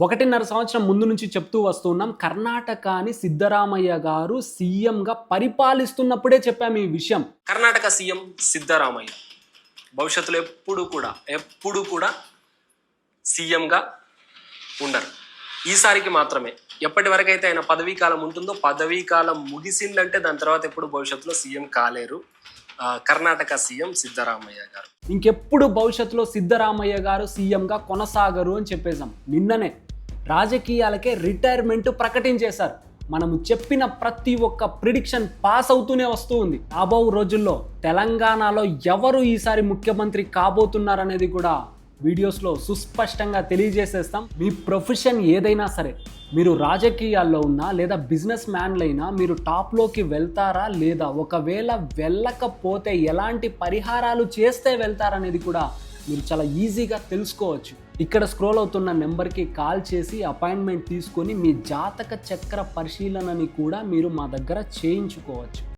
ఒకటిన్నర సంవత్సరం ముందు నుంచి చెప్తూ వస్తున్నాం. కర్ణాటకని సిద్ధరామయ్య గారు సీఎంగా పరిపాలిస్తున్నప్పుడే చెప్పాము ఈ విషయం. కర్ణాటక సీఎం సిద్ధరామయ్య భవిష్యత్తులో ఎప్పుడు కూడా సీఎంగా ఉండరు. ఈసారికి మాత్రమే. ఎప్పటి వరకైతే ఆయన పదవీ కాలం ఉంటుందో, పదవీ కాలం ముగిసిందంటే దాని తర్వాత ఎప్పుడు భవిష్యత్తులో సీఎం కాలేరు కర్ణాటక సీఎం సిద్ధరామయ్య గారు. ఇంకెప్పుడు భవిష్యత్తులో సిద్ధరామయ్య గారు సీఎంగా కొనసాగరు అని చెప్పేశాం. నిన్ననే రాజకీయాలకే రిటైర్మెంట్ ప్రకటించేశారు. మనము చెప్పిన ప్రతి ఒక్క ప్రిడిక్షన్ పాస్ అవుతూనే వస్తూ ఉంది. రాబో రోజుల్లో తెలంగాణలో ఎవరు ఈసారి ముఖ్యమంత్రి కాబోతున్నారనేది కూడా వీడియోస్లో సుస్పష్టంగా తెలియజేసేస్తాం. మీ ప్రొఫెషన్ ఏదైనా సరే, మీరు రాజకీయాల్లో ఉన్నా లేదా బిజినెస్ మ్యాన్లైనా మీరు టాప్లోకి వెళ్తారా లేదా, ఒకవేళ వెళ్ళకపోతే ఎలాంటి పరిహారాలు చేస్తే వెళ్తారనేది కూడా మీరు చాలా ఈజీగా తెలుసుకోవచ్చు. ఇక్కడ స్క్రోల్ అవుతున్న నెంబర్కి కాల్ చేసి అపాయింట్మెంట్ తీసుకొని మీ జాతక చక్ర పరిశీలనని కూడా మీరు మా దగ్గర చేయించుకోవచ్చు.